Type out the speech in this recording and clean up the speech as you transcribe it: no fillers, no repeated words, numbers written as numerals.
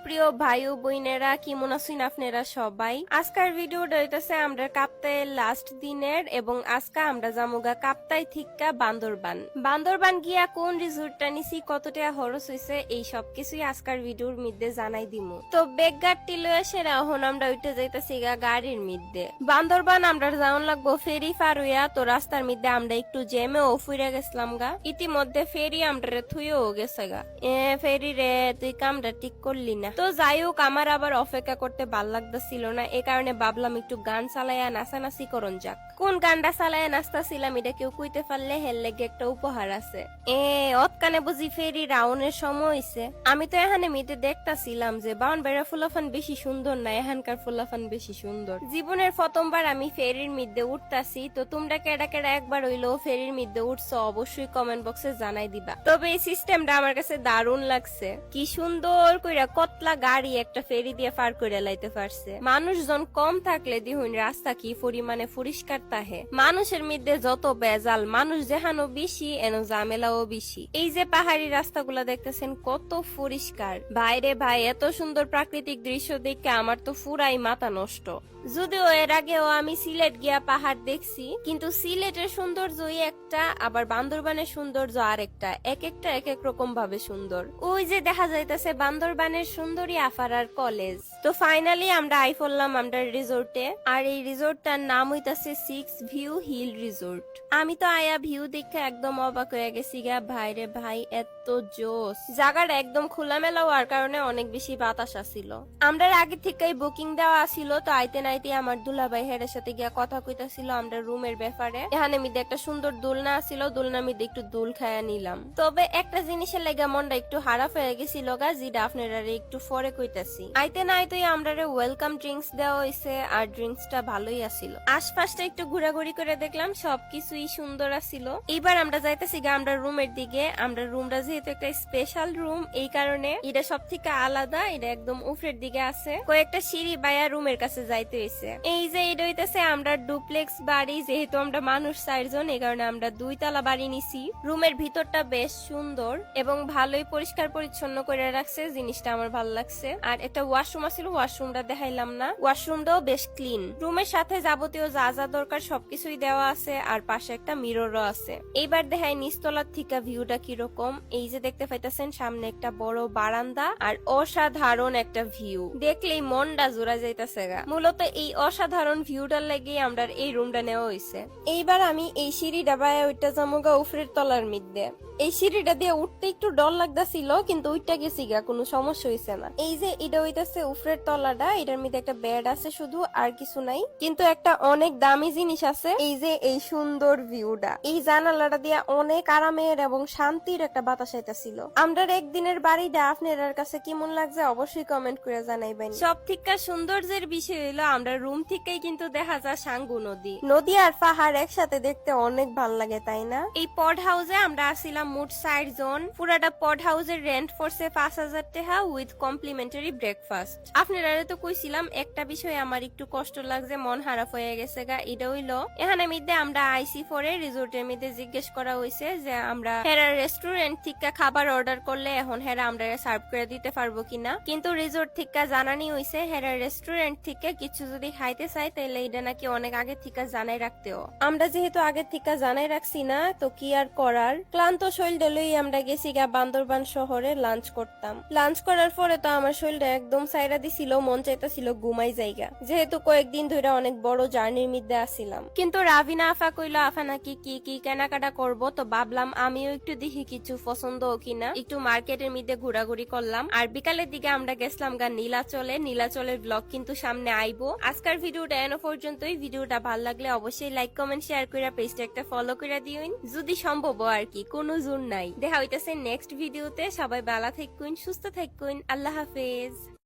প্রিয় ভাই ও বোনেরা, কেমন আছেন আপনারা সবাই? আজকের ভিডিওটা হইতাছে আমরা কাপ্তাইয়ের লাস্ট দিনের, এবং আজকে আমরা জামুগা কাপ্তাই থিক্কা বান্দরবান। বান্দরবান গিয়া কোন রিসোর্টটা নিছি, কত টাকা খরচ হইছে, এই সব কিছুই আজকের ভিডিওর মধ্যে জানাই দিমু। তো বেগগাড়টি লয়ে সেরা এখন আমরা উঠে যাইতাছি গাড়ির মধ্যে। বান্দরবান আমরা যাওয়ান লাগবো ফেরি পার হইয়া। তো রাস্তার মধ্যে আমরা একটু জেমে ও ফুইরা গেছিলাম গা। ইতিমধ্যে ফেরি আমরা থুইও গেছে গা। ফেরি রে তুই কামটা ঠিক করলি না। তো যাই হোক, আমার আবার অপেক্ষা করতে ভাল লাগতেছিল না, এ কারণে ভাবলাম একটু গান চালাইয়া নাচানাচি করন যাক। কোন গানটা চালাইয়া নাচতাছিলাম এটা কেউ কইতে পারলে হের লেগে একটা উপহার আছে। অতকানে বুঝি ফেরি রাউনের সময় হইছে। আমি তো এখানে মিটে দেখতাছিলাম যে বাউন বেড়া ফুলাফান বেশি সুন্দর না, এখানকার ফুলাফান বেশি সুন্দর। জীবনের প্রথমবার আমি ফেরির মধ্যে উঠতাছি। তো তোমরা কেডা কেডা একবার হইলো ফেরির মধ্যে উঠছো অবশ্যই কমেন্ট বক্সে জানাই দিবা। তবে এই সিস্টেমটা আমার কাছে দারুণ লাগছে। কি সুন্দর কইরা কতলা গাড়ি একটা ফেরি দিয়ে পার করে লাইতে পারছে। মানুষজন কম থাকলে দিহুন রাস্তা কি পরিমাণে পরিষ্কার তাহে। মানুষের মধ্যে যত বেজাল, মানুষ যেহানো বেশি এন ঝামেলাও বেশি। এই যে পাহাড়ি রাস্তাগুলা দেখতেছেন কত পরিষ্কার। ভাইরে ভাই, এত সুন্দর প্রাকৃতিক দৃশ্য দেখে আমার তো পুরাই মাথা নষ্ট। যদিও এর আগেও আমি সিলেট গিয়া পাহাড় দেখছি, কিন্তু সিলেটের সৌন্দর্যই একটা, আবার বান্দরবানের সৌন্দর্য আরেকটা। এক একটা এক এক রকম ভাবে সুন্দর। ওই যে দেখা যাইতেছে বান্দরবানের সুন্দরী আফারার কলেজ। তো ফাইনালি আমরা আই পড়লাম আমরা রিসোর্টে। আর এই রিসোর্টটার নাম হইতাছে 6 ভিউ হিল রিসোর্ট। আমি তো আয়া ভিউ দেখে একদম অবাক হয়ে গেছি গা। ভাইরে ভাই, এত জোস। জায়গাটা একদম খোলামেলা হওয়ার কারণে অনেক বেশি বাতাস আসিল। আমরা আগে থেকেই বুকিং দেওয়া আসিল। তো আইতে নাইতে আমার দুলাভাই হেরের সাথে গিয়া কথা কইতাছিল আমরা রুমের ব্যাপারে। এখানে মিদে একটা সুন্দর দোলনা আসিল, দোলনা মিদে একটু দোল খায়া নিলাম। তবে একটা জিনিসের লেগে মনটা একটু হারাপ হয়ে গেছিল গা, যেটা আপনারা একটু পরে কইতাছি। আইতে নাইতেই আমরা ওয়েলকাম ড্রিঙ্কস দেওয়া হইছে, আর ড্রিঙ্কসটা ভালোই আসিল। আশপাশটা একটু ঘোরাঘুরি করে দেখলাম, সবকিছুই সুন্দর আসিল। এইবার আমরা যাইতেছি গা আমরা রুমের দিকে। আমরা রুমটা যেহেতু একটা স্পেশাল রুম, এই কারণে এটা সব থেকে আলাদা। এটা একদম উপরের দিকে আছে, কয়েকটা সিঁড়ি বাইয়া রুমের কাছে যাইতে হইছে। এই যে এটা হইতেছে আমরা ডুপ্লেক্স বাড়ি, যেহেতু আমরা মানুষ 4 জন, এই কারণে আমরা 2 তলা বাড়ি নিছি। রুমের ভিতরটা বেশ সুন্দর এবং ভালোই পরিষ্কার পরিচ্ছন্ন করে রাখছে, জিনিসটা আমার ভালো লাগছে। আর একটা ওয়াশরুম আছিল, ওয়াশরুমটা দেখাইলাম না, ওয়াশরুমটাও বেশ ক্লিন। রুমের সাথে যাবতীয় যা যা দরকার সবকিছুই দেওয়া আছে, আর পাশে একটা মিররও আছে। এইবার দেখাই নিচতলার থেকে ভিউটা কিরকম। এই যে দেখতে পাইতেছেন সামনে একটা বড় বারান্দা, আর অসাধারণ একটা ভিউ, দেখলেই মনটা জোড়া যাইতেছে গা। মূলত এই অসাধারণ ভিউটার লাগে আমরা এই রুমটা নেওয়া হয়েছে। এইবার আমি এই সিঁড়িটা বায়া ওইটা জামুগা উপরের তলার মধ্যে। এই সিঁড়িটা দিয়ে উঠতে একটু ডর লাগতেছিল, কিন্তু ওইটা গেছি গা, কোনো সমস্যা হয়েছে না। এই যে এটা হইতেছে উপরের তলাটা, এটার মধ্যে একটা বেড আছে শুধু, আর কিছু নাই। কিন্তু একটা অনেক দামি জিনিস আছে, এই যে এই সুন্দর ভিউটা। এই জানালাটা দিয়ে অনেক আরামের এবং শান্তির একটা বাতাস আইতাছিল। আমরা একদিনের বাড়িটা আপনার কাছে কেমন লাগছে অবশ্যই কমেন্ট করে জানাইবেন। সব থেকে সৌন্দর্যের বিষয় হলো আমরা রুম থেকেই কিন্তু দেখা যায় সাঙ্গু নদী। নদী আর পাহাড় একসাথে দেখতে অনেক ভাল লাগে, তাই না? এই পড হাউসে আমরা আসছিলাম মোট 4 জন। পুরাটা পড হাউসের রেন্ট পড়ছে 5000 টাকা উইথ কমপ্লিমেন্টারি ব্রেকফাস্ট। আপনারা তো কইছিলাম একটা বিষয় আমার একটু কষ্ট লাগছে, মন খারাপ হয়ে গেছে গা। এটা হইলো এখানে মধ্যে আমরা আইসি পরে রিসোর্টের মধ্যে জিজ্ঞেস করা হয়েছে যে আমরা হেরার রেস্টুরেন্ট থেকে খাবার অর্ডার করলে এখন হেরা আমরা সার্ভ করে দিতে পারবো কিনা। কিন্তু রিসোর্ট থেকে জানানি হয়েছে হেরার রেস্টুরেন্ট থেকে কিছু যদি খাইতে চাই তাহলে এটা নাকি অনেক আগে থেকে জানাই রাখতেও। আমরা যেহেতু আগে থেকে জানাই রাখছি না, তো কি আর করার। ক্লান্ত শরীরটা লই আমরা গেছি গা বান্দরবান শহরে লাঞ্চ করতাম। লাঞ্চ করার পরে তো আমার শরীরটা একদম সাইরা দিছিল, মন চাইতাছিল ঘুমাই জায়গা, যেহেতু কয়েকদিন ধরে অনেক বড় জার্নির মধ্যে আসছিলাম। কিন্তু রাভিনা আফা কইলো আফা নাকি কি কি কেনাকাটা করব। তো ভাবলাম আমিও একটু দেখি কিছু পছন্দ কিনা, একটু মার্কেটের মধ্যে ঘোরাঘুরি করলাম। আর বিকালের দিকে আমরা গেছিলাম গা নীলাচলে। নীলাচলের ব্লগ কিন্তু সামনে আইবো। আজকের ভিডিওটা এনো পর্যন্তই। ভিডিওটা ভালো লাগলে অবশ্যই লাইক কমেন্ট শেয়ার করে পেজটা একটা ফলো করে দিউন, যদি সম্ভব আর কি, কোনো জোর নাই। দেখা হইতাছে নেক্সট ভিডিওতে। সবাই ভালো থাকুন, সুস্থ থাকুন, আল্লাহ হাফেজ।